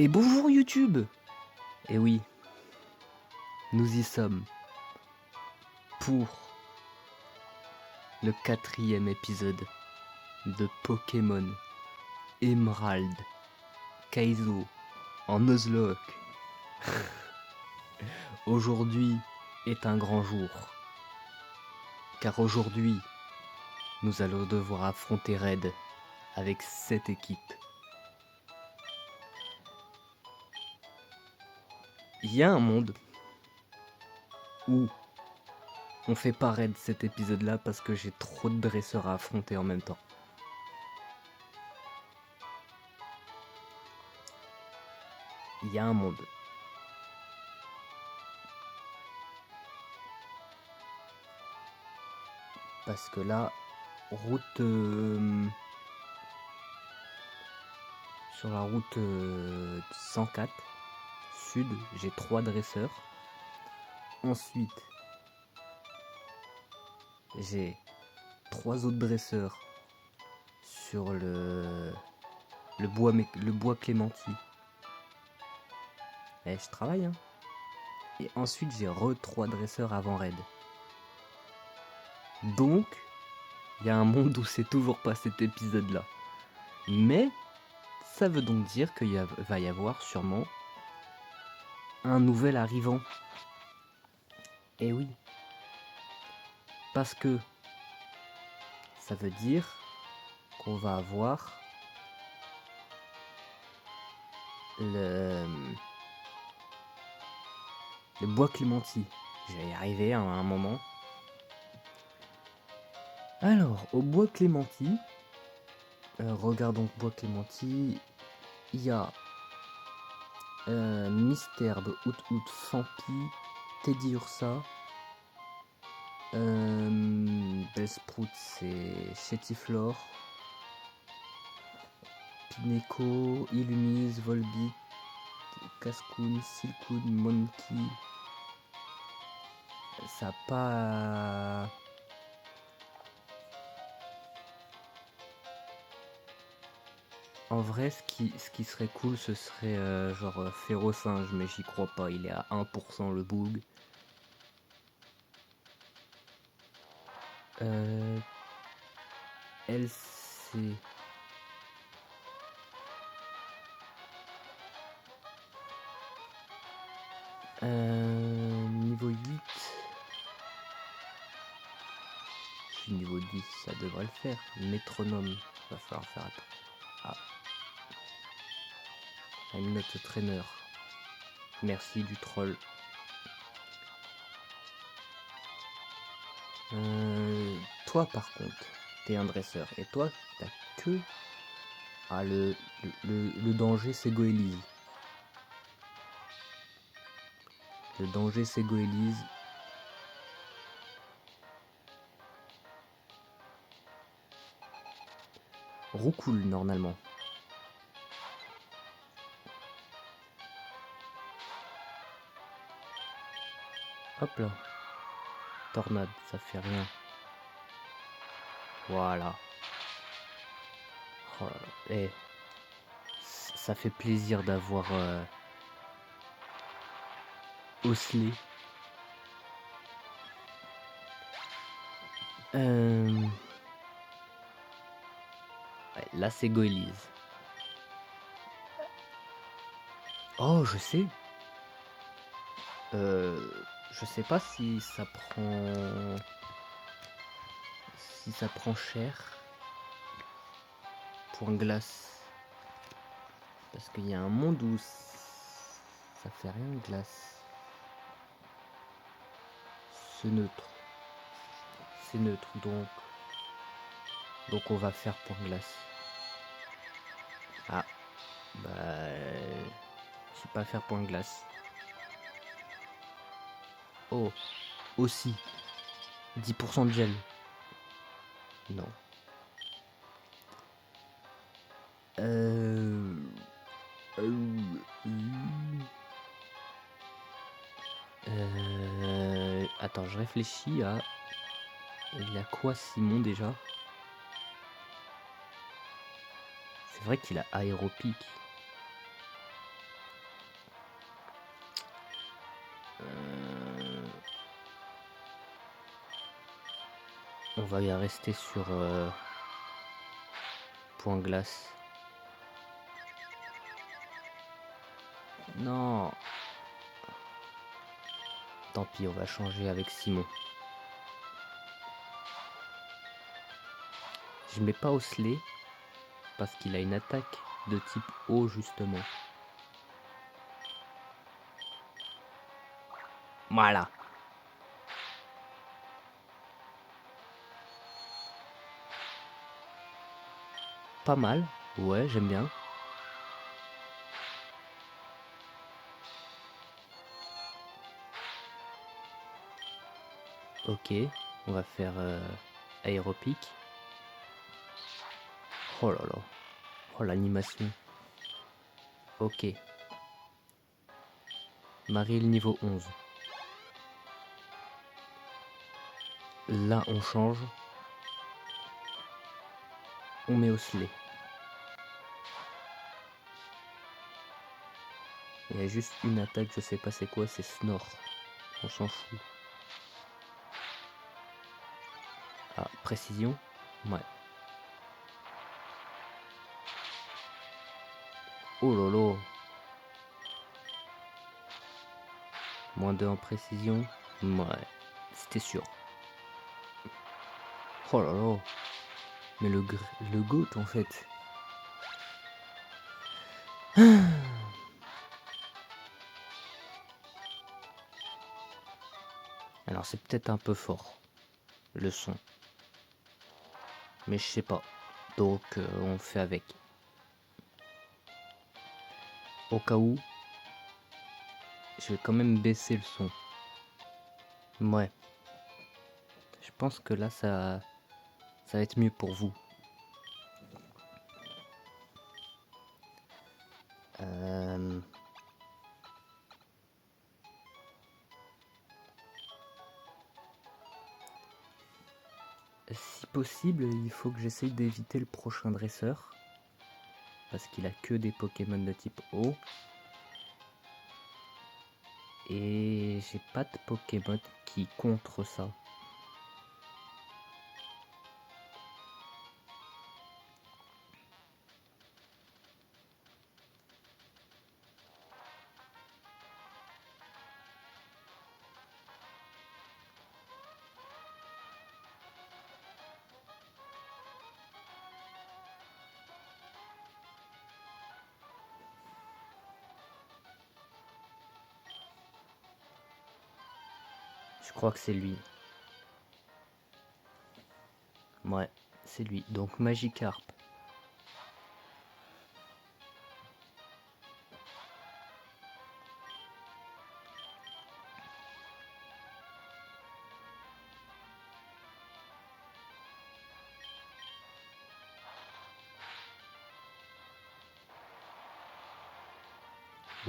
Et bonjour YouTube. Et oui, nous y sommes pour le 4e épisode de Pokémon Emerald Kaizo en Nuzlocke. Aujourd'hui est un grand jour, car aujourd'hui nous allons devoir affronter Red avec cette équipe. Il y a un monde où on fait pas raid cet épisode là parce que j'ai trop de dresseurs à affronter en même temps. Il y a un monde. Parce que là, route sur la route 104 sud, j'ai 3 dresseurs. Ensuite, j'ai 3 autres dresseurs sur le bois Clémenti. Et je travaille, hein. Et ensuite, j'ai 3 dresseurs avant raid. Donc, il y a un monde où c'est toujours pas cet épisode-là. Mais, ça veut donc dire qu'il va y avoir sûrement un nouvel arrivant. Et oui. Parce que ça veut dire qu'on va avoir le bois Clémenti. Je vais y arriver à un moment. Alors, au bois Clémenti, regardons bois Clémenti, il y a Misterbe, Out, Fampi, Teddy Ursa, Bellsprout, c'est Chétiflore, Pineco, Illumise, Volbeat, Cascoon, Silcoon, Monkey. Ça a pas... En vrai, ce qui serait cool, ce serait genre Férocinge, mais j'y crois pas, il est à 1% le bug. LC... niveau 8... Je suis niveau 10, ça devrait le faire. Métronome, va falloir faire attention. Ah. I'm not a trainer. Merci du troll. Toi par contre, t'es un dresseur. Et toi, t'as que... Ah, le danger, c'est Goélise. Le danger, c'est Goélise. Roucoule, normalement. Hop là. Tornade, ça fait rien. Voilà. Oh là là. Eh. Ça fait plaisir d'avoir Osley. Ouais, là c'est Goélise. Oh, je sais. Je sais pas si ça prend... Si ça prend cher. Point glace. Parce qu'il y a un monde où ça fait rien de glace. C'est neutre. C'est neutre, donc on va faire point glace. Ah, bah, je sais pas faire point glace. Oh, aussi 10% de gel. Non. Attends, je réfléchis à... Il a quoi Simon déjà? C'est vrai qu'il a aéropique. va y rester sur point glace. Non. Tant pis, on va changer avec Simon. Je mets pas Osley parce qu'il a une attaque de type eau justement. Voilà. Pas mal. Ouais, j'aime bien. Ok, on va faire aéropic. Oh là là. Oh l'animation. Ok. Mariel niveau 11. Là on change. On met Osley. Il y a juste une attaque, je sais pas c'est quoi, c'est Snore. On s'en fout. Ah, précision. Ouais. Oh là là. -2 en précision. Ouais, c'était sûr. Oh là là. Mais le GOAT en fait. Alors c'est peut-être un peu fort, le son. Mais je sais pas. Donc on fait avec. Au cas où, je vais quand même baisser le son. Ouais. Je pense que là ça va être mieux pour vous. Si possible, il faut que j'essaye d'éviter le prochain dresseur. Parce qu'il a que des Pokémon de type eau. Et j'ai pas de Pokémon qui contre ça. Je crois que c'est lui. Ouais, c'est lui. Donc Magikarp.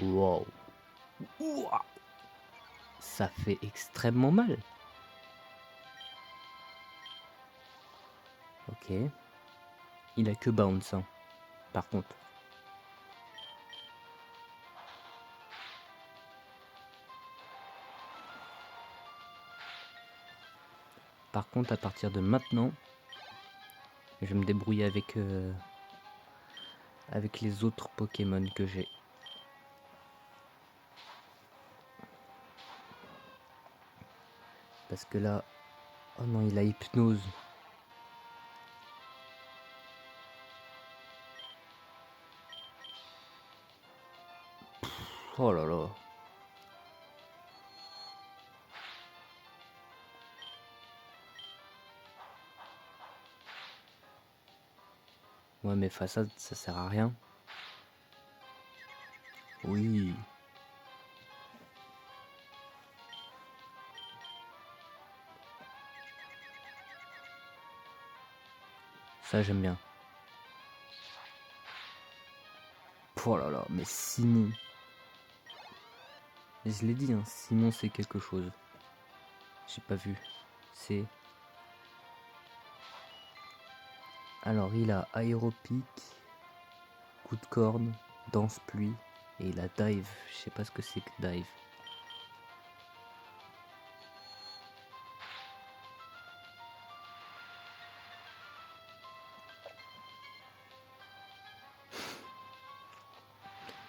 Wow. Ouah. Ça fait extrêmement mal. Ok. Il a que bounce, hein, par contre. Par contre, à partir de maintenant, je vais me débrouiller avec les autres Pokémon que j'ai. Parce que là... Oh non, il a hypnose. Oh là là. Ouais, mais façade, ça sert à rien. Oui. Ça, j'aime bien. Oh là là, mais Simon. Je l'ai dit, hein, Simon, c'est quelque chose. J'ai pas vu. C'est... Alors, il a aéropic, coup de corne, danse pluie, et il a dive. Je sais pas ce que c'est que dive.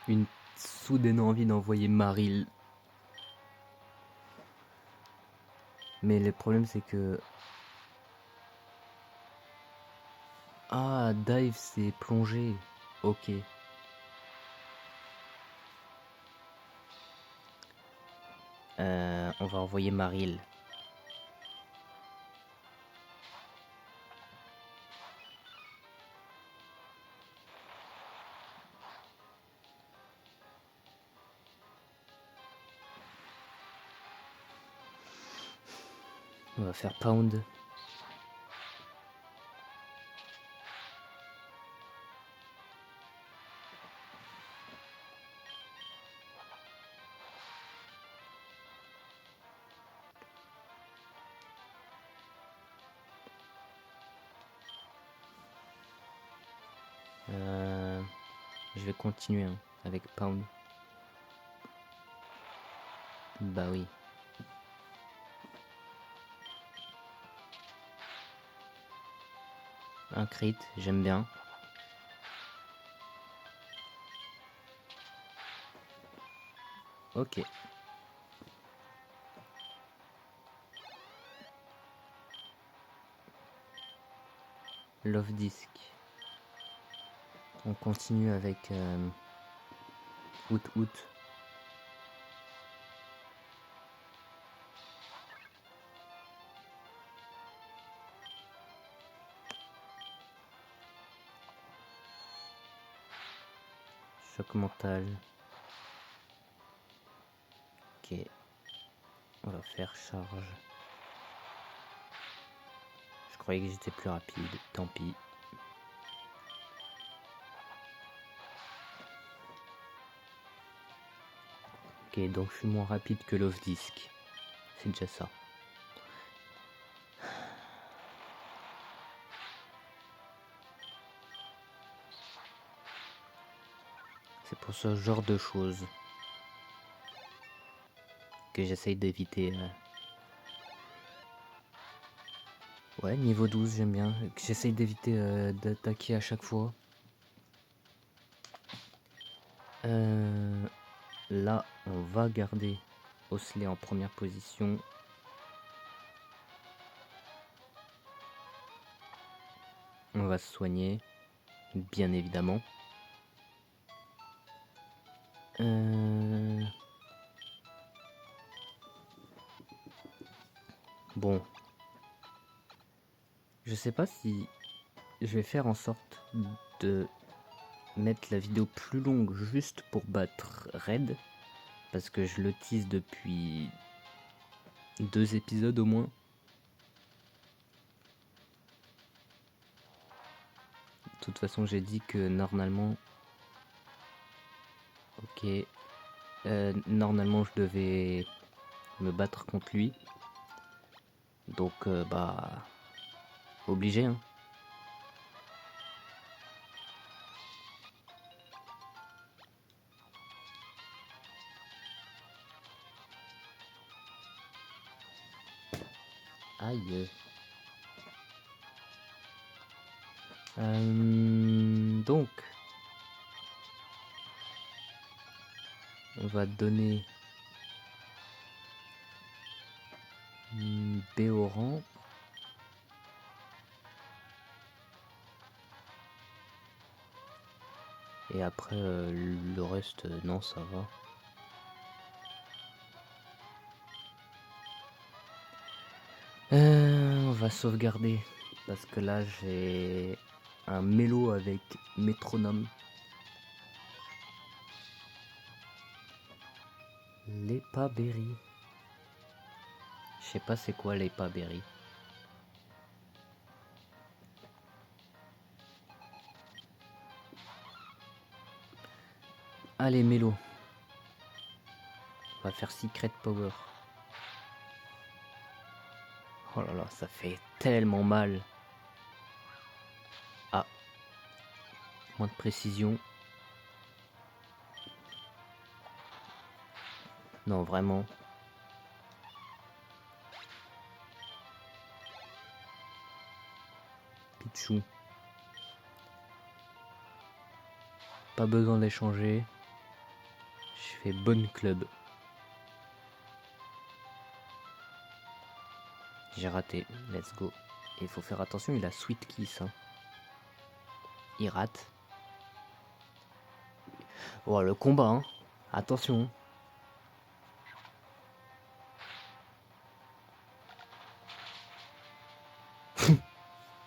une soudaine envie d'envoyer Maril. Mais le problème c'est que... Ah, dive c'est plonger. Ok. On va envoyer Maril. On va faire Pound. Je vais continuer hein, avec Pound. Bah oui. Un crit, j'aime bien. Ok. Love Disc. On continue avec Out. Choc mental. Ok. On va faire charge. Je croyais que j'étais plus rapide. Tant pis. Ok, donc je suis moins rapide que Love Disc. C'est déjà ça. C'est pour ce genre de choses que j'essaye d'éviter. Ouais, niveau 12, j'aime bien. Que j'essaye d'éviter d'attaquer à chaque fois. Là, on va garder Osley en première position. On va se soigner, bien évidemment. Bon. Je sais pas si je vais faire en sorte de mettre la vidéo plus longue juste pour battre Red. Parce que je le tease depuis 2 épisodes au moins. De toute façon, j'ai dit que normalement... Ok. Normalement, je devais me battre contre lui. Donc, bah... Obligé, hein. Aïe. Donc... On va donner... Béoran. Et après, le reste, non, ça va. On va sauvegarder. Parce que là, j'ai un mélo avec métronome. Lepa Berry. Je sais pas c'est quoi Lepa Berry. Allez, mélo. On va faire Secret Power. Oh là là, ça fait tellement mal. Ah. Moins de précision. Non, vraiment. Pichou. Pas besoin d'échanger. fais bonne club. J'ai raté, let's go. Et il faut faire attention, il a Sweet Kiss. Hein. Il rate. Oh, le combat, hein. Attention.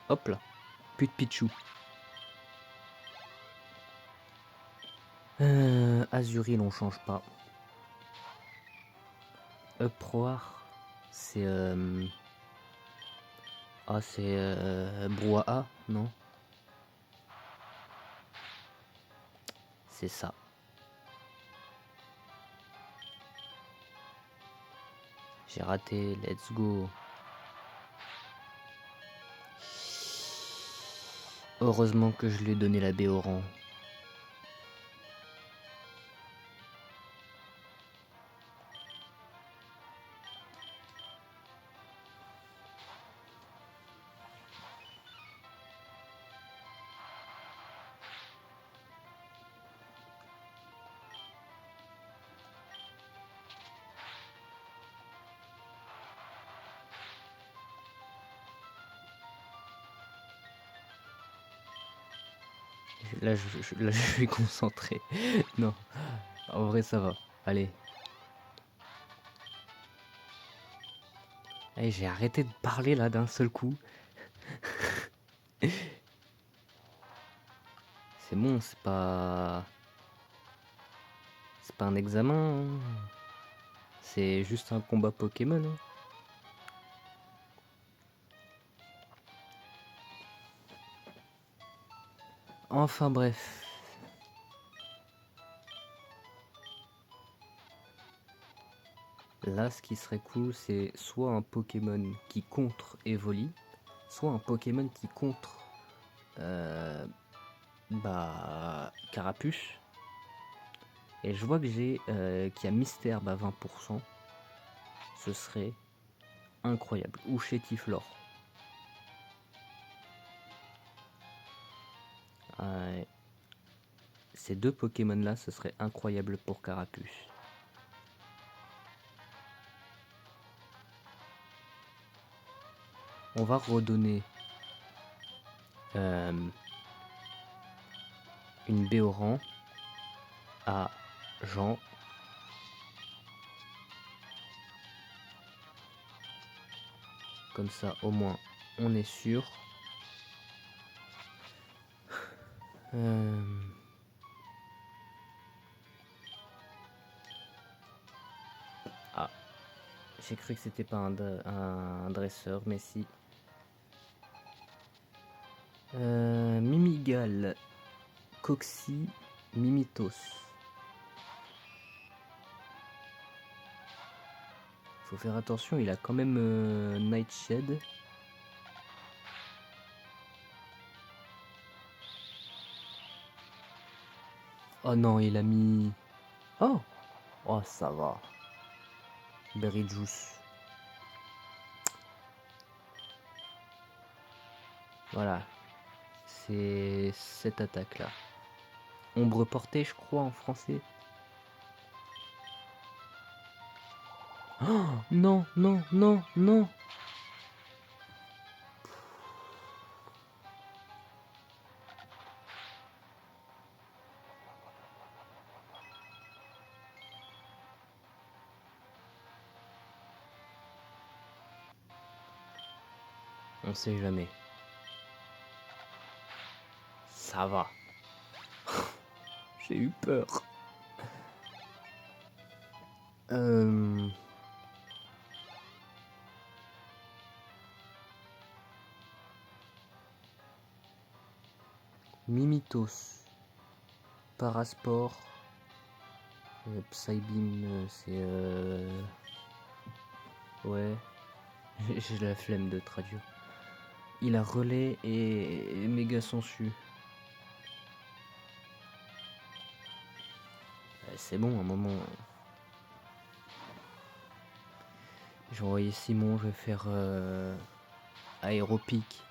Hop là. Plus de Pichou. Azuril, on change pas. Uproar, c'est... Ah, c'est Brouhaha, non? C'est ça. J'ai raté, let's go. Heureusement que je lui ai donné la Béoran. Là, je suis concentré. Non, en vrai, ça va. Allez. Allez, j'ai arrêté de parler là d'un seul coup. C'est bon, c'est pas... C'est pas un examen. Hein. C'est juste un combat Pokémon. Hein. Enfin bref. Là, ce qui serait cool, c'est soit un Pokémon qui contre Evoli, soit un Pokémon qui contre Carapuce. Et je vois que j'ai qu'il y a Mystherbe à 20%. Ce serait incroyable. Ou Chétiflore. Ces deux Pokémon là, ce serait incroyable pour Carapuce. On va redonner une Béoran à Jean. Comme ça, au moins, on est sûr. Ah, j'ai cru que c'était pas un dresseur, mais si. Mimigal, Coxy, Mimitos. Faut faire attention, il a quand même Nightshade. Oh non, il a mis... Oh! Oh, ça va. Berry Juice. Voilà. C'est cette attaque-là. Ombre portée, je crois, en français. Oh! Non, non, non, non! On sait jamais. Ça va. J'ai eu peur. Mimitos. Parasport. Psybeam, c'est... Ouais. J'ai la flemme de traduire. Il a relais et méga sensu. C'est bon, à un moment. Je vais envoyer Simon, je vais faire aéropique.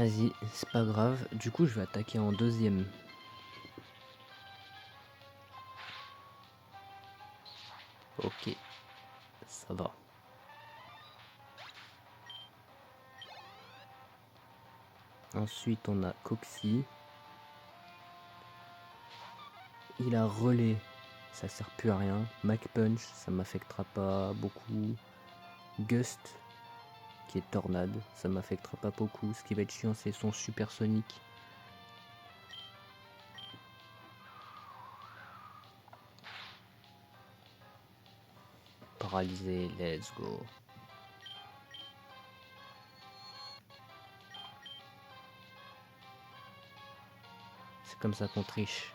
Vas-y, c'est pas grave. Du coup, je vais attaquer en deuxième. Ok, ça va. Ensuite, on a Coxy. Il a relais, ça sert plus à rien. Mac Punch, ça m'affectera pas beaucoup. Gust, qui est tornade, ça m'affectera pas beaucoup. Ce qui va être chiant, c'est son supersonique. Paralysé, let's go. C'est comme ça qu'on triche.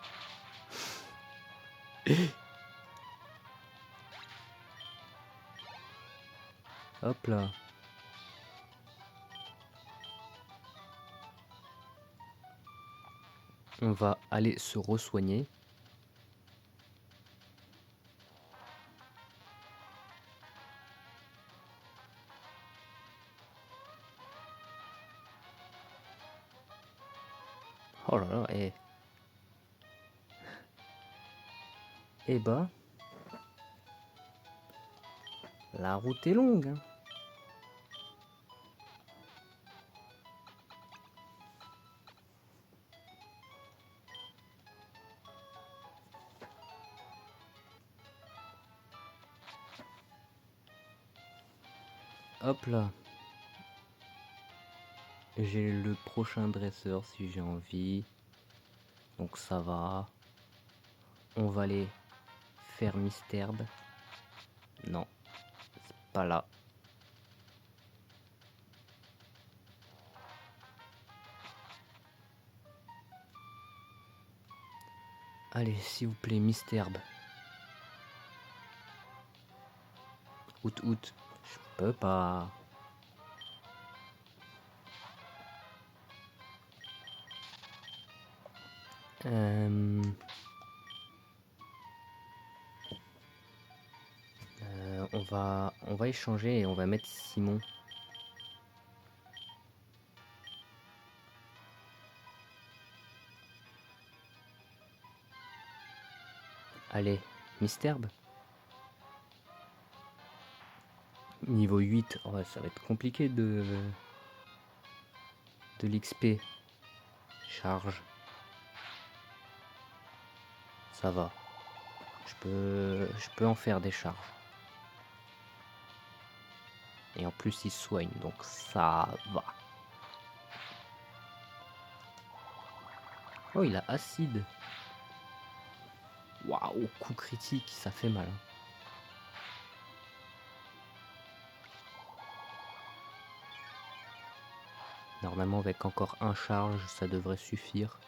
Hop là. On va aller se re-soigner. Oh là là, et... Eh bah... La route est longue, hein. Hop là. J'ai le prochain dresseur si j'ai envie. Donc ça va. On va aller faire Misterbe. Non, c'est pas là. Allez, s'il vous plaît, Misterbe. Out. Je peux pas. On va échanger et on va mettre Simon. Allez, Misterbe. Niveau 8, oh, ça va être compliqué de l'XP. Charge. Ça va. Je peux en faire des charges. Et en plus, il soigne, donc ça va. Oh, il a acide. Waouh, coup critique, ça fait mal. Normalement, avec encore un charge, ça devrait suffire.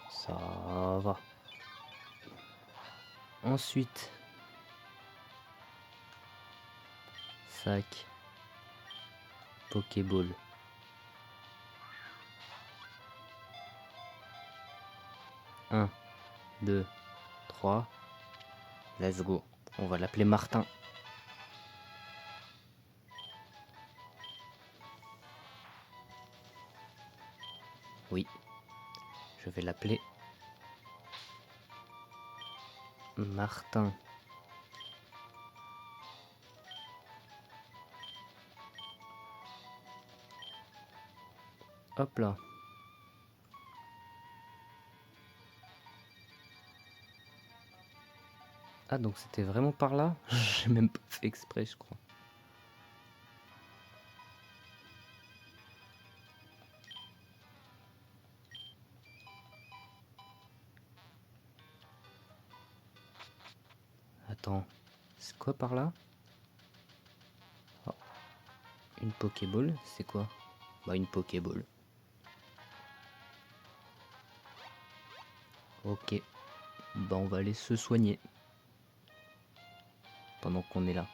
Ça va. Ensuite, sac, Pokéball. 1, 2, 3. Let's go. On va l'appeler Martin. Oui. Je vais l'appeler Martin. Hop là. Ah, donc c'était vraiment par là? J'ai même pas fait exprès, je crois. Attends, c'est quoi par là? Oh. Une Pokéball, c'est quoi? Bah, une Pokéball. Ok. Bah, on va aller se soigner. Pendant qu'on est là.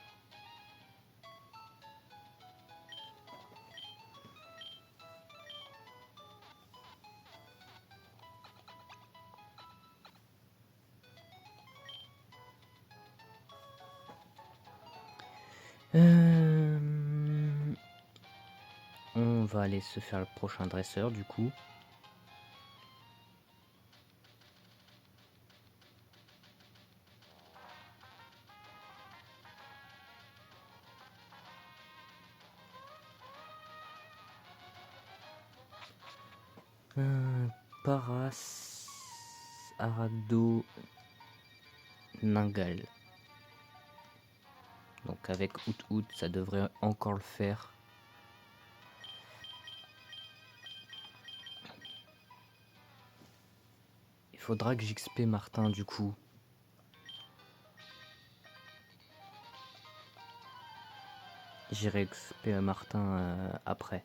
On va aller se faire le prochain dresseur du coup. Paras Arado Ningal. Donc avec Out ça devrait encore le faire. Il faudra que j'XP Martin du coup. J'irai XP Martin après.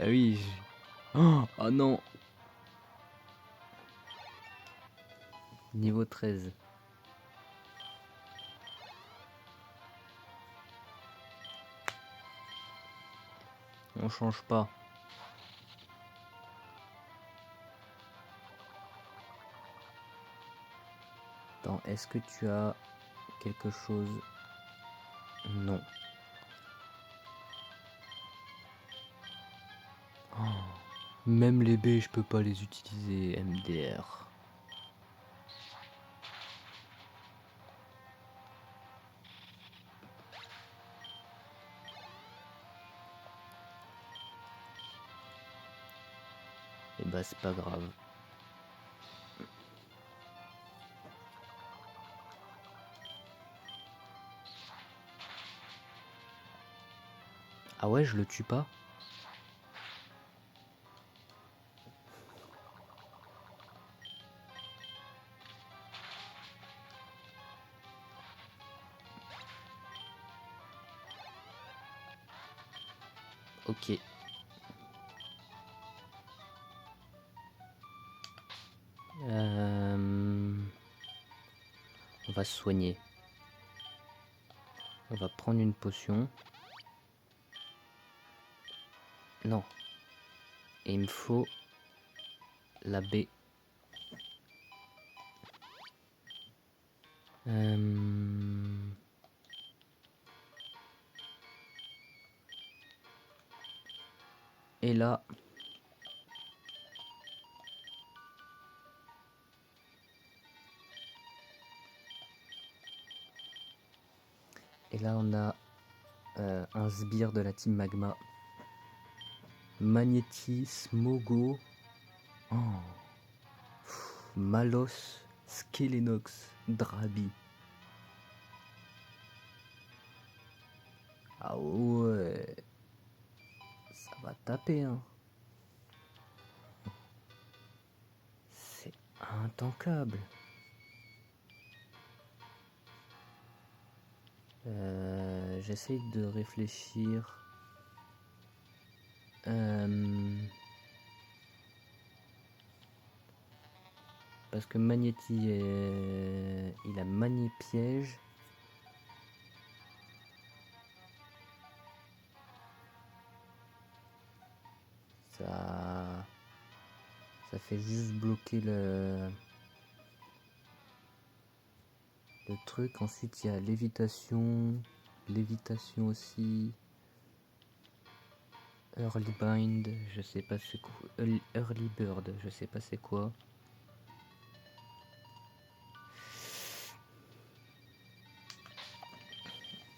Ah oui. Oh non. Niveau 13. On change pas. Attends, est-ce que tu as quelque chose? Non. Oh. Même les B, je peux pas les utiliser, MDR. Et bah c'est pas grave. Ah ouais, je le tue pas? Ok. On va se soigner. On va prendre une potion. Non. Et il me faut la B. Et là... Et là on a un sbire de la team Magma. Magnéti, Smogo. Oh. Malos, Skelenox, Drabi. Ah ouais. Ça va taper hein. C'est intankable. J'essaye de réfléchir. Parce que Magnéti il a Magné piège. Ça fait juste bloquer le truc. Ensuite il y a lévitation. Lévitation aussi. Early Bind, je sais pas c'est quoi. Early Bird, je sais pas c'est quoi.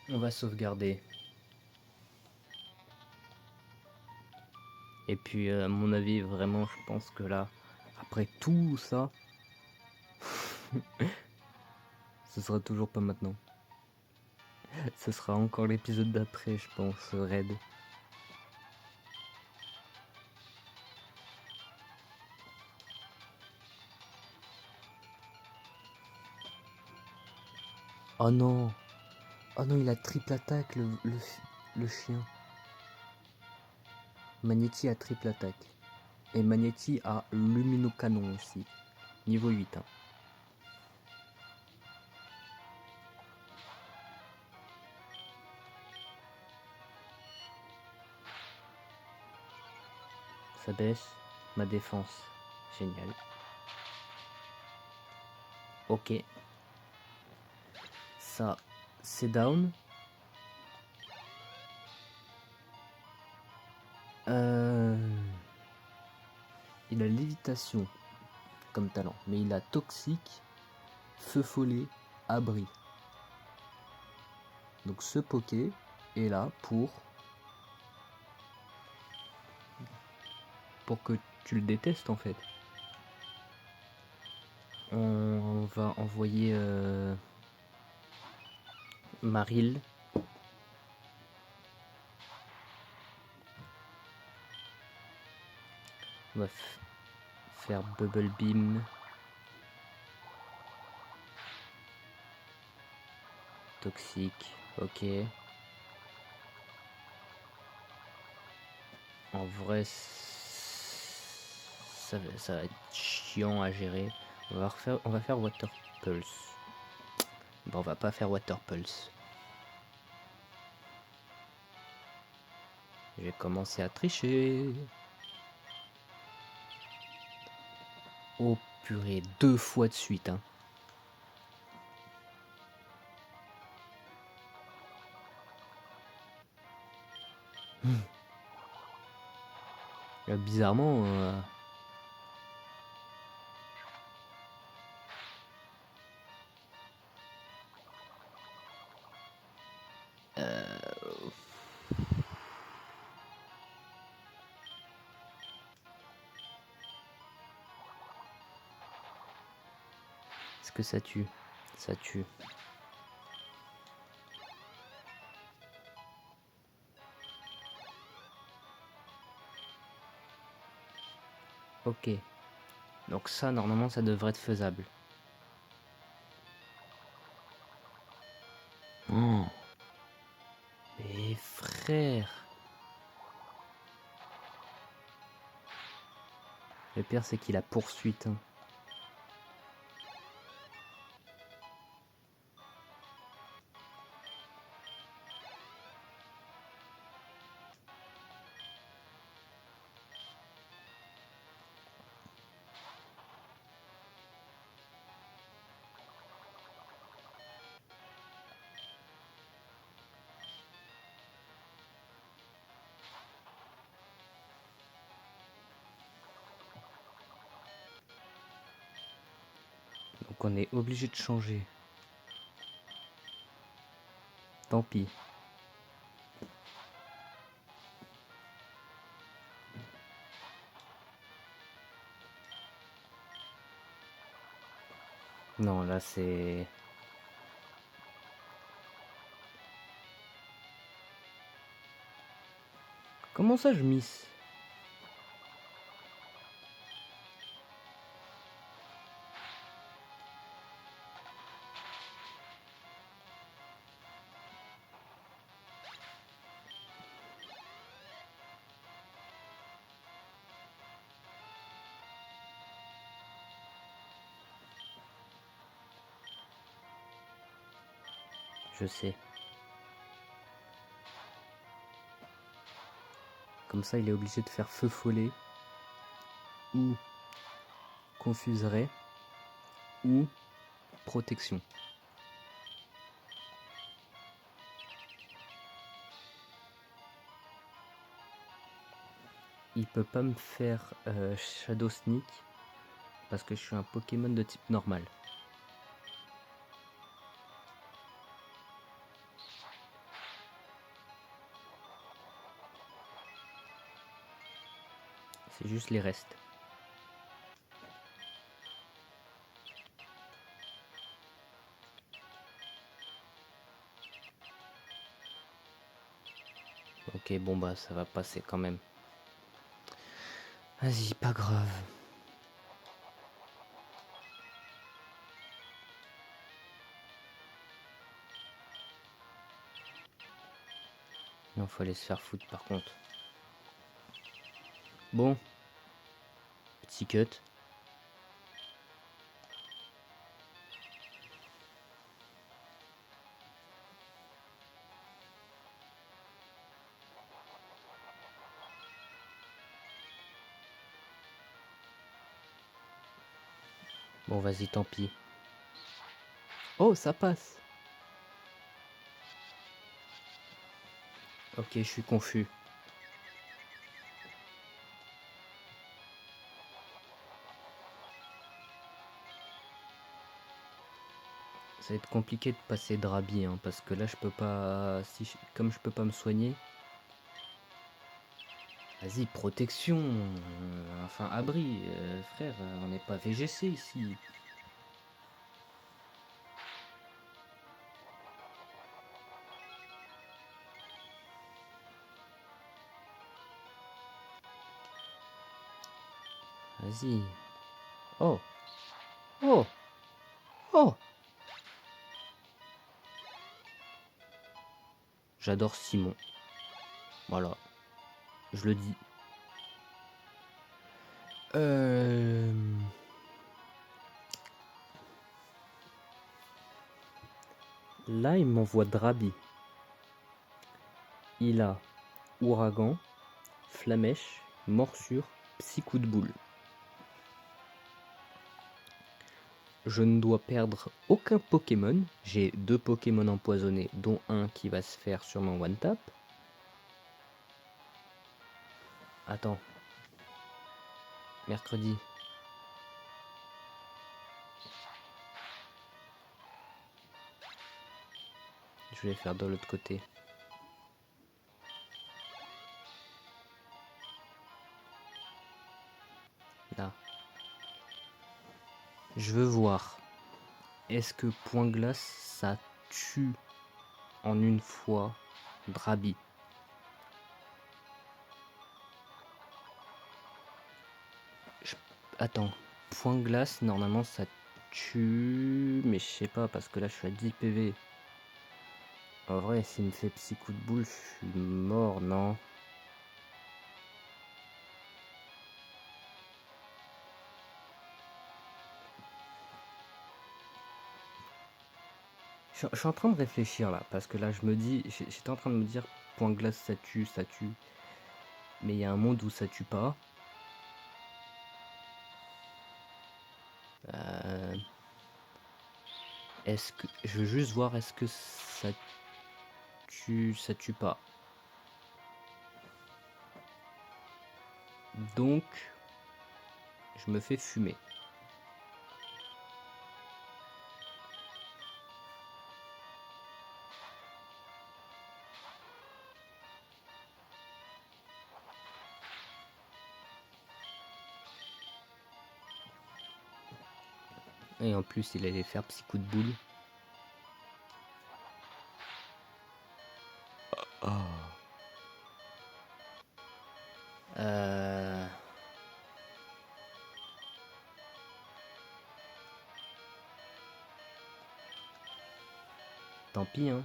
On va sauvegarder. Et puis à mon avis vraiment je pense que là, après tout ça, ce sera toujours pas maintenant. Ce sera encore l'épisode d'après je pense, raid. Oh non. Oh non, il a triple attaque le chien. Magnéti a triple attaque. Et Magnéti a lumino-canon aussi. Niveau 8. Hein. Ça baisse ma défense. Génial. Ok. Ça, c'est down. Il a lévitation comme talent, mais il a toxique, feu follet, abri. Donc ce poké est là pour que tu le détestes en fait. On va envoyer Maril. On va faire Bubble Beam. Toxique, ok. En vrai, ça va être chiant à gérer. On va faire Water Pulse. Bon, on va pas faire Water Pulse. J'ai commencé à tricher. Oh purée, 2 fois de suite, hein. Bizarrement, est-ce que ça tue? Ça tue. Ok. Donc ça, normalement, ça devrait être faisable. Oh. Mais frère. Le pire, c'est qu'il a poursuite. Hein. Donc on est obligé de changer. Tant pis. Non, là c'est... Comment ça je miss? Je sais. Comme ça, il est obligé de faire feu follet ou confuserait ou protection. Il peut pas me faire Shadow Sneak parce que je suis un Pokémon de type normal. C'est juste les restes. Ok, bon bah ça va passer quand même. Vas-y, pas grave. Non, faut aller se faire foutre par contre. Bon. Petit cut. Bon, vas-y, tant pis. Oh, ça passe. Ok, je suis confus. Ça va être compliqué de passer Drabi, hein, parce que là, je peux pas... Comme je peux pas me soigner... Vas-y, protection, enfin abri, frère, on n'est pas VGC ici. Vas-y. Oh. Oh. Oh. J'adore Simon. Voilà. Je le dis. Là, il m'envoie Drabi. Il a Ouragan, Flamèche, Morsure, Psy-coup de boule. Je ne dois perdre aucun Pokémon. J'ai 2 Pokémon empoisonnés, dont un qui va se faire sur mon One Tap. Attends. Mercredi. Je vais faire de l'autre côté. Là. Je veux voir. Est-ce que Point Glace, ça tue en une fois Drabi? Attends. Point Glace, normalement, ça tue... Mais je sais pas, parce que là, je suis à 10 PV. En vrai, s'il me fait Psy-coup de boule, je suis mort, non? Je suis en train de réfléchir là, parce que là je me dis, j'étais en train de me dire, Point Glace ça tue, mais il y a un monde où ça tue pas. Est-ce que, je veux juste voir, est-ce que ça tue pas. Donc, je me fais fumer. Et en plus, il allait faire Psy-coup de boule. Oh. Tant pis, hein.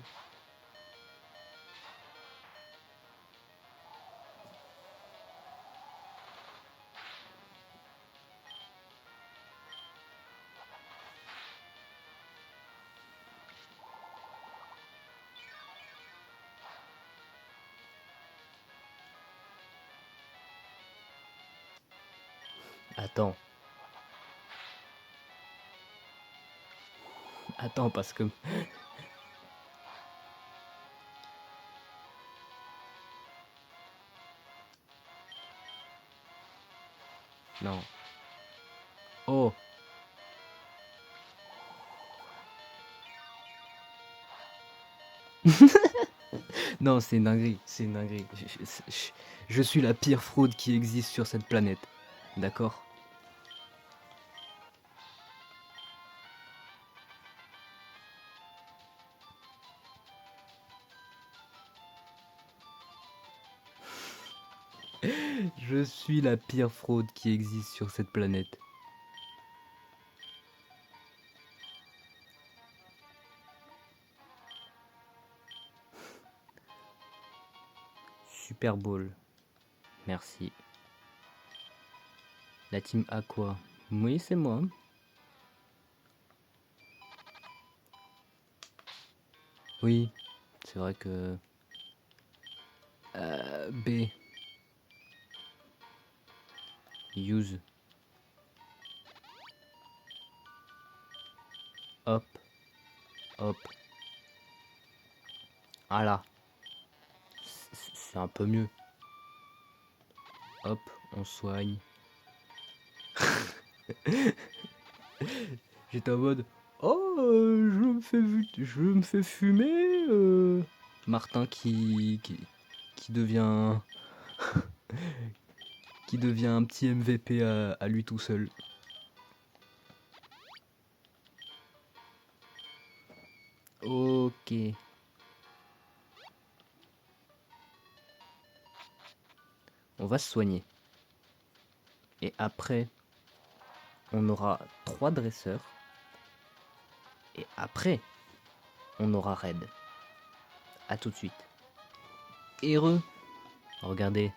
Attends. Attends, parce que... Non. Oh. Non, c'est une dinguerie, c'est une dinguerie. Je suis la pire fraude qui existe sur cette planète. D'accord? Je suis la pire fraude qui existe sur cette planète. Super Bowl. Merci. La team Aqua. Oui, c'est moi. Oui, c'est vrai que... B. Use. Hop, hop. Voilà. C'est un peu mieux. Hop, on soigne. J'étais en mode oh, je me fais fumer. Martin qui devient qui devient un petit MVP à lui tout seul. Ok. On va se soigner. Et après, on aura 3 dresseurs. Et après, on aura raid. A tout de suite. Heureux. Regardez.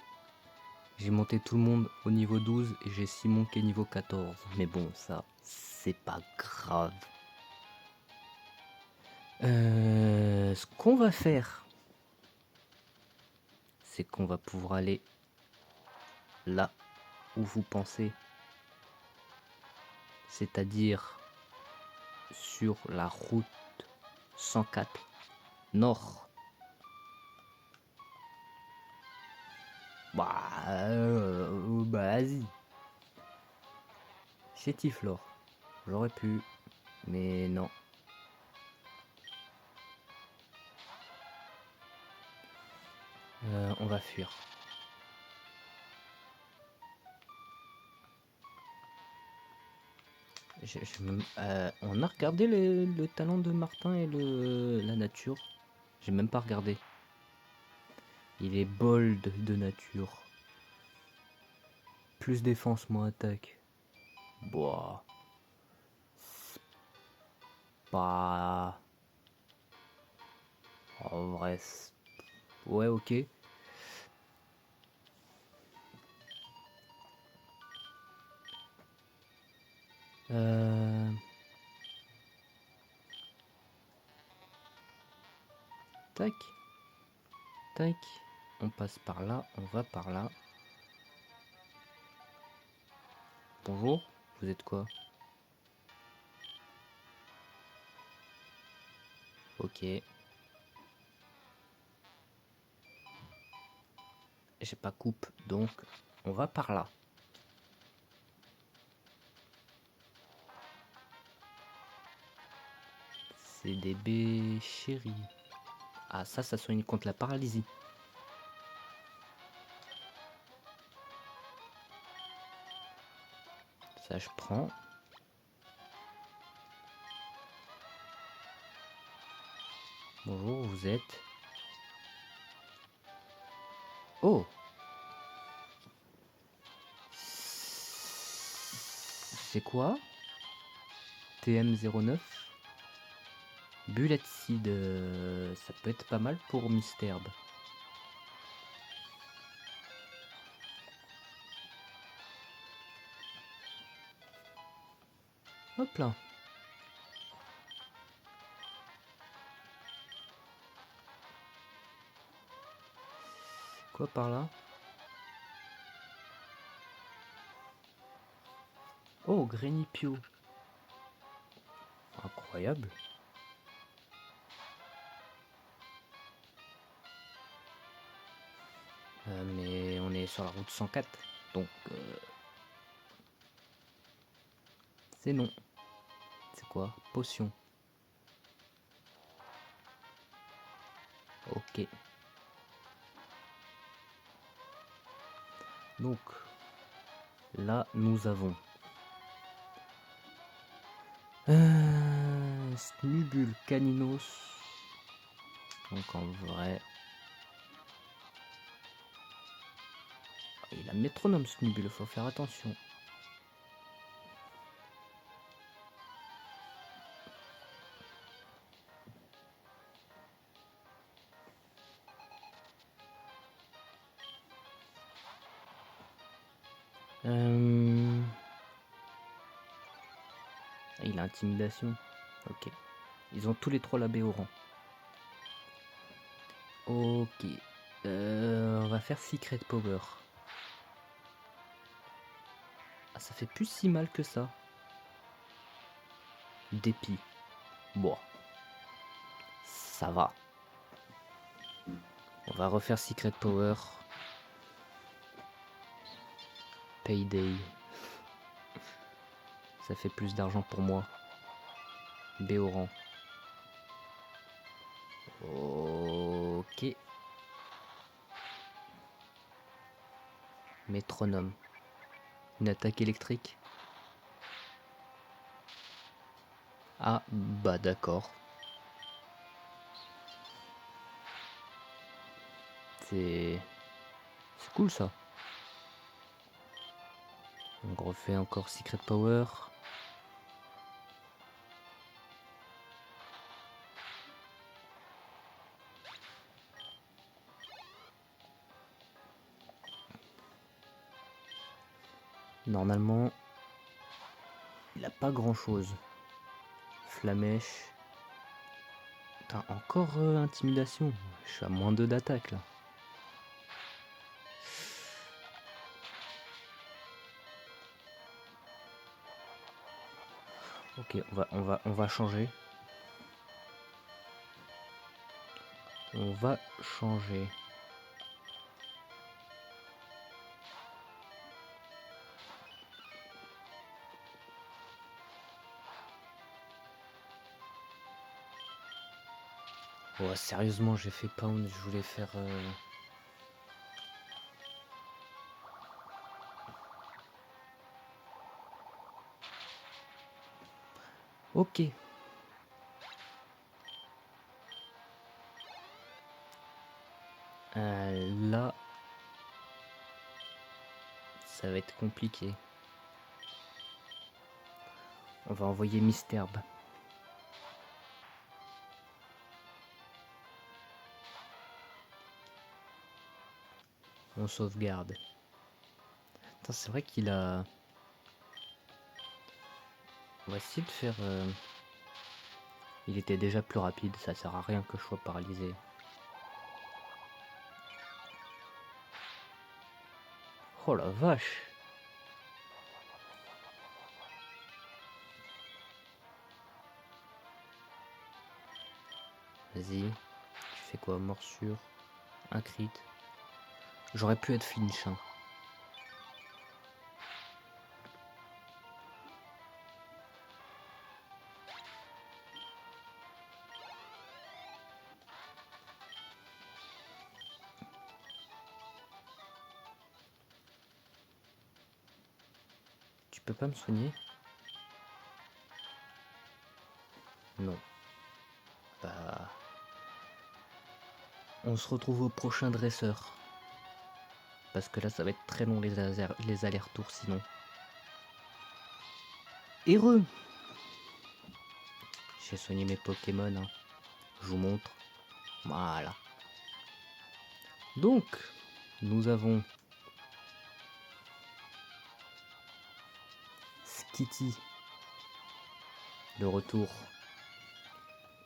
J'ai monté tout le monde au niveau 12 et j'ai Simon qui est niveau 14. Mais bon, ça, c'est pas grave. Ce qu'on va faire, c'est qu'on va pouvoir aller là où vous pensez. C'est-à-dire sur la route 104 nord. Bah vas-y. C'est Tiflor. J'aurais pu, mais non. On va fuir. On a regardé le talent de Martin et la nature. J'ai même pas regardé. Il est bold de nature. Plus défense, moins attaque. Boah. Pas... En vrai... Ouais, ok. Tac. Tac. On passe par là, on va par là. Bonjour, vous êtes quoi? Ok. J'ai pas coupe, donc on va par là. C'est des baies chéries. Ah, ça soigne contre la paralysie. Ça, je prends. Bonjour, vous êtes... Oh! C'est quoi? TM09? Bullet Seed, ça peut être pas mal pour Misterb. Hop là. Quoi par là? Oh, Grenipio. Incroyable. Mais on est sur la route 104, donc c'est non. C'est quoi? Potion. Ok. Donc là nous avons Snubule Caninos. Donc en vrai, il a métronome Snubule, faut faire attention. Il a intimidation. Ok. Ils ont tous les 3 la baie au rang. Ok. On va faire Secret Power. Ah, ça fait plus si mal que ça. Dépit. Bon, ça va. On va refaire Secret Power. Payday. Ça fait plus d'argent pour moi. Béoran. Ok. Métronome. Une attaque électrique. Ah, bah d'accord. C'est cool ça. On refait encore Secret Power. Normalement, il a pas grand chose. Flamèche. Putain, encore intimidation. Je suis à moins 2 d'attaque là. Ok, on va changer. On va changer. Oh, sérieusement, j'ai fait pound, je voulais faire... Ok. Là, ça va être compliqué. On va envoyer Misterbe. On sauvegarde. Putain, c'est vrai qu'il a... On va essayer de faire... Il était déjà plus rapide, ça sert à rien que je sois paralysé. Oh la vache! Vas-y. Tu fais quoi? Morsure. Un crit. J'aurais pu être flinch. Hein. Tu peux pas me soigner? Non. Bah... On se retrouve au prochain dresseur. Parce que là, ça va être très long les allers-retours sinon. Heureux! J'ai soigné mes Pokémon. Hein. Je vous montre. Voilà. Donc, nous avons Skitty, le retour,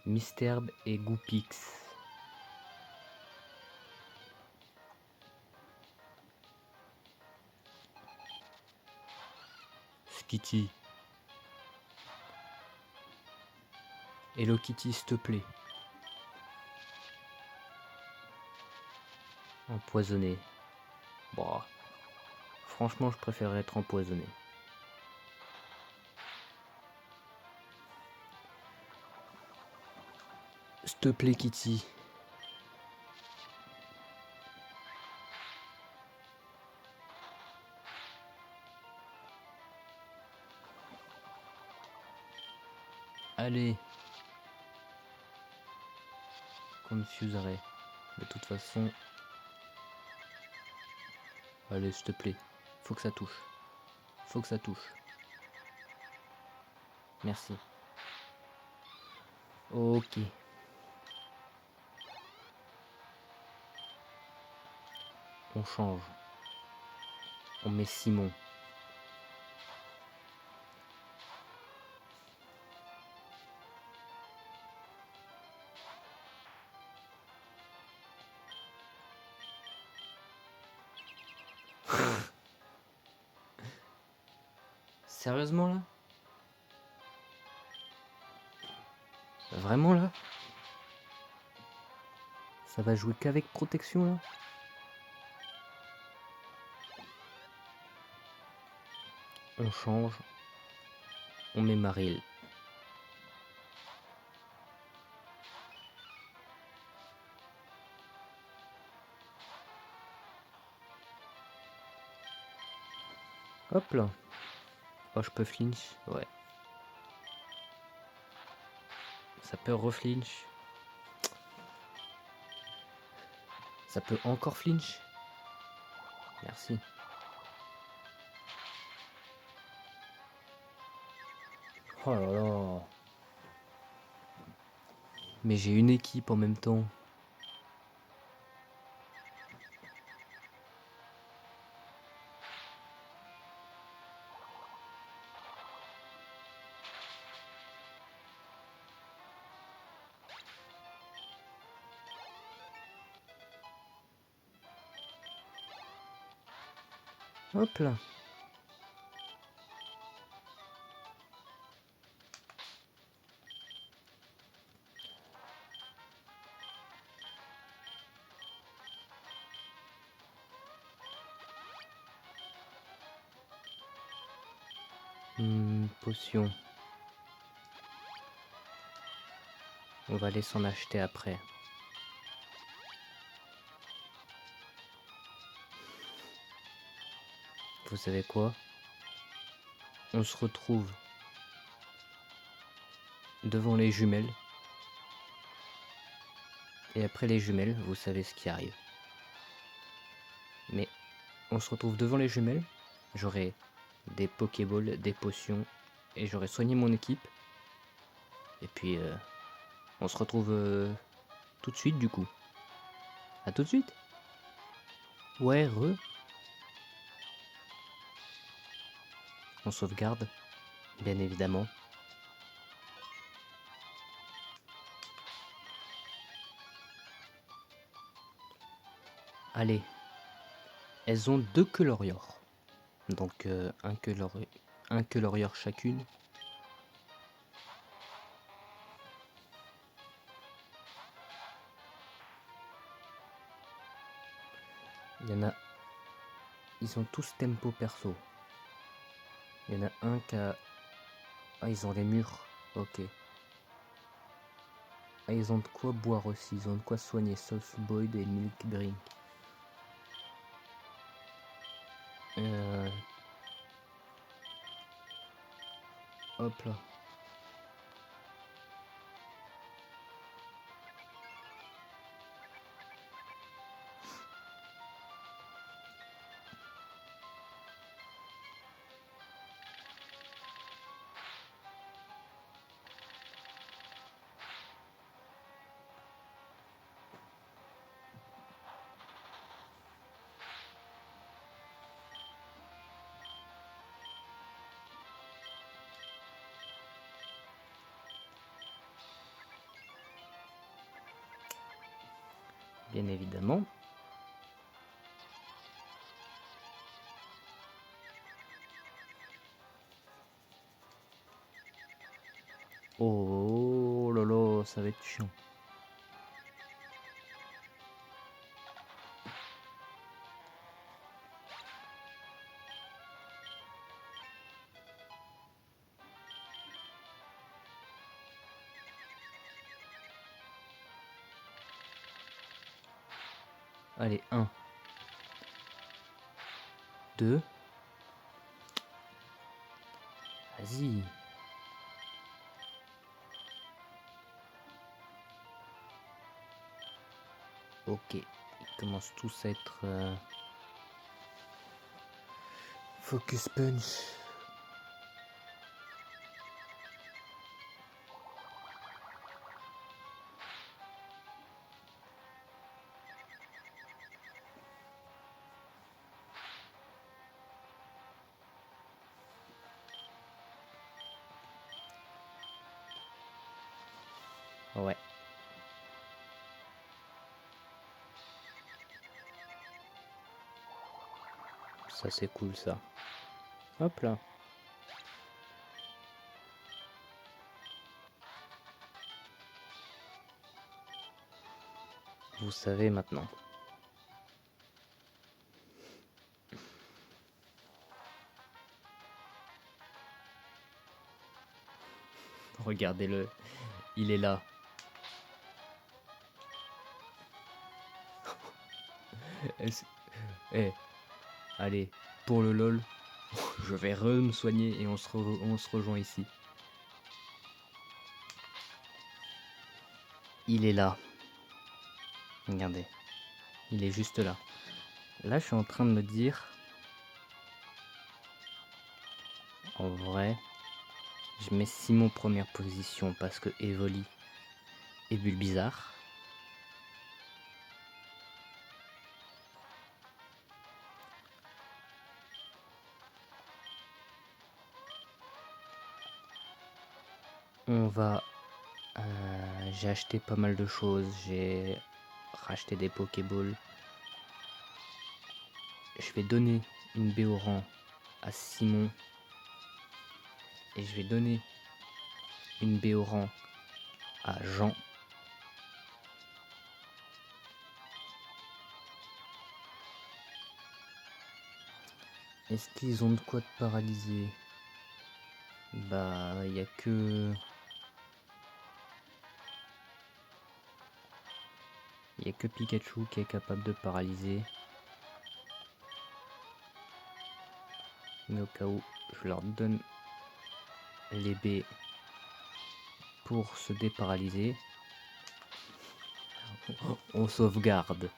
Misterbe et Goopix. Skitty. Hello Kitty, s'il te plaît. Empoisonné. Bon. Franchement, je préférerais être empoisonné. S'il te plaît, Kitty. Allez. Confuserai. De toute façon... Allez, s'il te plaît. Faut que ça touche. Faut que ça touche. Merci. Ok. On change. On met Simon. Sérieusement là? Vraiment là? Ça va jouer qu'avec protection là? On change. On met Marill. Hop là. Oh, je peux flinch? Ouais. Ça peut reflinch. Ça peut encore flinch. Merci. Oh là là. Mais j'ai une équipe en même temps. Hop là. Potion. On va aller s'en acheter après. Vous savez quoi? On se retrouve devant les jumelles. Et après les jumelles, vous savez ce qui arrive. Mais on se retrouve devant les jumelles. J'aurai des Pokéballs, des potions. Et j'aurai soigné mon équipe. Et puis on se retrouve tout de suite du coup. À tout de suite. Ouais, On sauvegarde, bien évidemment. Allez. Elles ont 2 Colorior. Donc un Colorior chacune. Il y en a... Ils ont tous tempo perso. Il y en a un qui a... Ah, ils ont les murs. Ok. Ah, ils ont de quoi boire aussi. Ils ont de quoi soigner. Soft Boyd et Milk Drink. Hop là. Bien évidemment. Oh là là, ça va être chiant. Allez, 1. 2. Vas-y. Ok. Ils commencent tous à être... Focus Punch. Ouais. Ça c'est cool ça. Hop là. vous savez maintenant. Regardez-le, il est là. Eh, allez, pour le lol, je vais me soigner et on se rejoint ici. Il est là. Regardez, il est juste là. Là, je suis en train de me dire, en vrai, je mets Simon première position parce que Evoli et Bulbizarre. On va... j'ai acheté pas mal de choses. J'ai racheté des Pokéballs. Je vais donner une Béoran à Simon. Et je vais donner une Béoran à Jean. Est-ce qu'ils ont de quoi te paralyser? Bah, il y a que... Il n'y a que Pikachu qui est capable de paralyser. Mais au cas où, je leur donne les baies pour se déparalyser. On sauvegarde.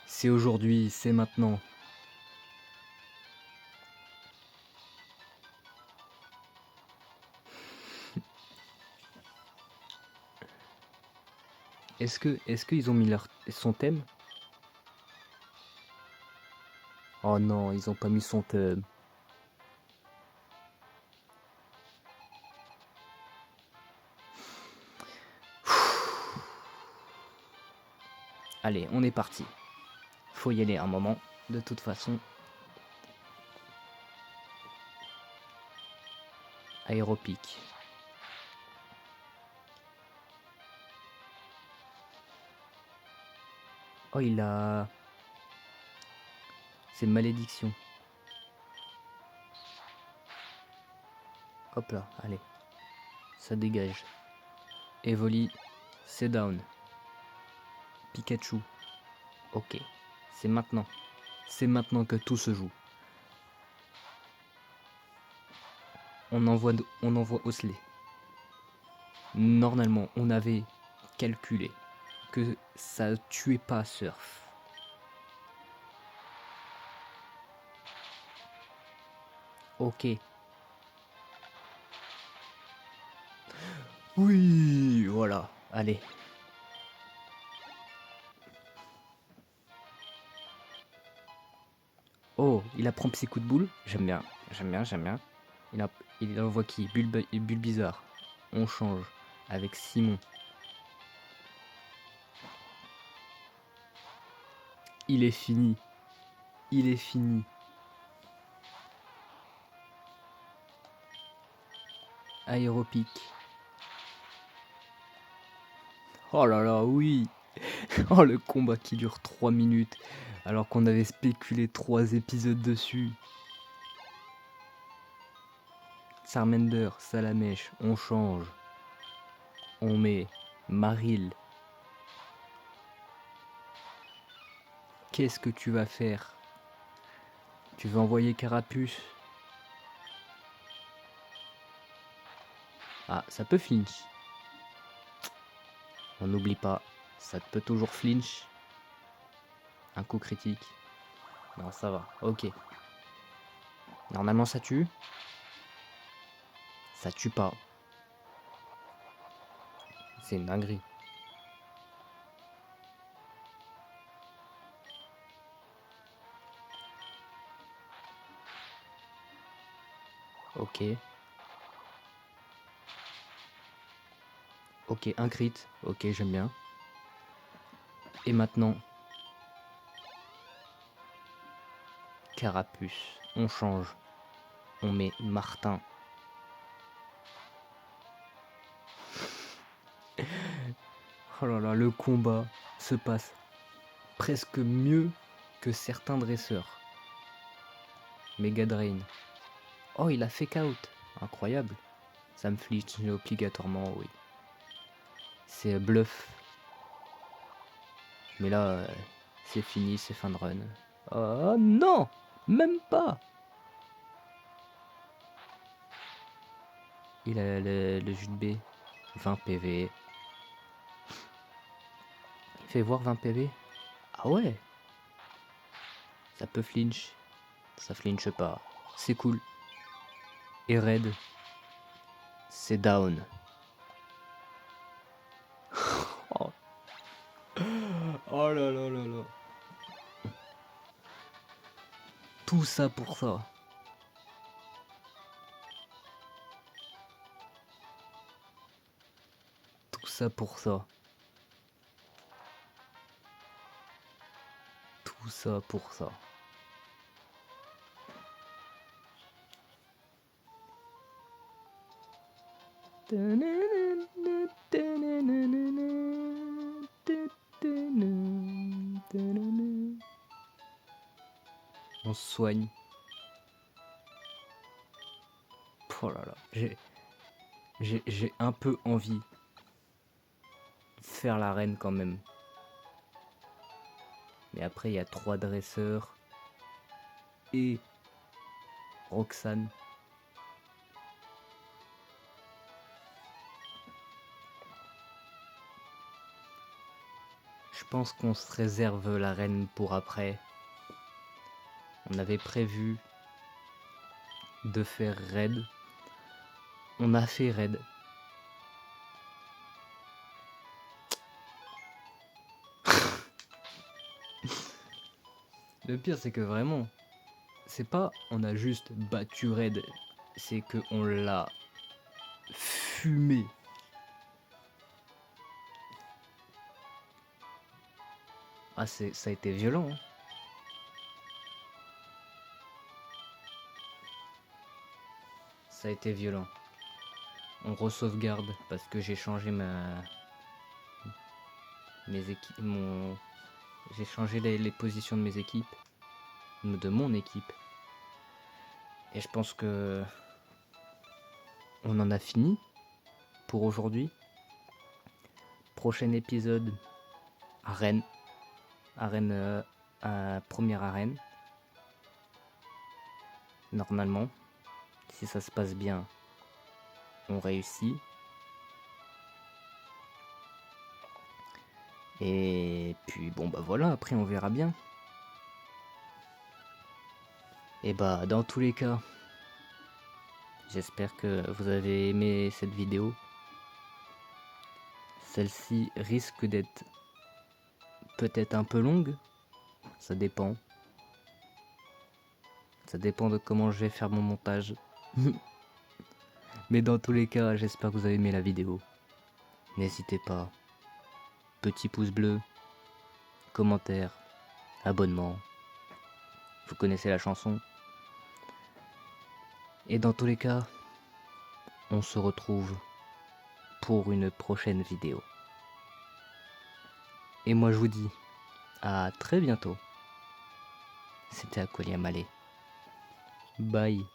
C'est aujourd'hui, c'est maintenant. Est-ce qu'ils ont mis son thème? Oh non, ils ont pas mis son thème. Allez, on est parti. Faut y aller un moment, de toute façon. Aéropique. Oh, il a... C'est malédiction. Hop là, allez. Ça dégage. Evoli, c'est down. Pikachu. Ok, c'est maintenant. C'est maintenant que tout se joue. On envoie Osley. Normalement, on avait calculé que ça tuait pas Surf. Ok. Oui, voilà. Allez. Oh, il apprend Psy coup de boule. J'aime bien. J'aime bien, j'aime bien. Il envoie qui? Bulbizarre. On change avec Simon. Il est fini. Il est fini. Aéropique. Oh là là, oui. Oh, le combat qui dure 3 minutes. Alors qu'on avait spéculé 3 épisodes dessus. Charmander, Salamèche, on change. On met Marill. Qu'est-ce que tu vas faire? Tu veux envoyer Carapuce? Ah, ça peut flinch. On n'oublie pas, ça peut toujours flinch. Un coup critique. Non, ça va, ok. Normalement, ça tue. Ça tue pas. C'est une dinguerie. Ok. Ok, un crit. Ok, j'aime bien. Et maintenant... Carapuce. On change. On met Martin. Oh là là, le combat se passe presque mieux que certains dresseurs. Mega Drain. Oh, il a fake out. Incroyable. Ça me flinch obligatoirement, oui. C'est bluff. Mais là, c'est fini, c'est fin de run. Oh non, même pas. Il a le jus de B. 20 PV. Il fait voir 20 PV. Ah ouais. Ça peut flinch. Ça flinche pas. C'est cool. Et raid. C'est down. Oh. Oh là là là là. Tout ça pour ça. Tout ça pour ça. Tout ça pour ça. On se soigne. Oh là là, j'ai un peu envie de faire l'arène quand même. Mais après, il y a 3 dresseurs et Roxane. Je pense qu'on se réserve l'arène pour après. On avait prévu de faire raid. On a fait raid. Le pire, c'est que vraiment, c'est pas on a juste battu raid, c'est que on l'a fumé. Ah, ça a été violent. Hein. Ça a été violent. On re-sauvegarde parce que j'ai changé mes équipes, j'ai changé les positions de mes équipes, de mon équipe. Et je pense que on en a fini pour aujourd'hui. Prochain épisode, arène, première arène. Normalement, si ça se passe bien, on réussit. Et puis bon bah voilà, après on verra bien. Et bah dans tous les cas, j'espère que vous avez aimé cette vidéo. Celle-ci risque d'être peut-être un peu longue, ça dépend. Ça dépend de comment je vais faire mon montage. Mais dans tous les cas, j'espère que vous avez aimé la vidéo. N'hésitez pas. Petit pouce bleu, commentaire, abonnement. Vous connaissez la chanson. Et dans tous les cas, on se retrouve pour une prochaine vidéo. Et moi je vous dis à très bientôt. C'était Aqualia Malé. Bye.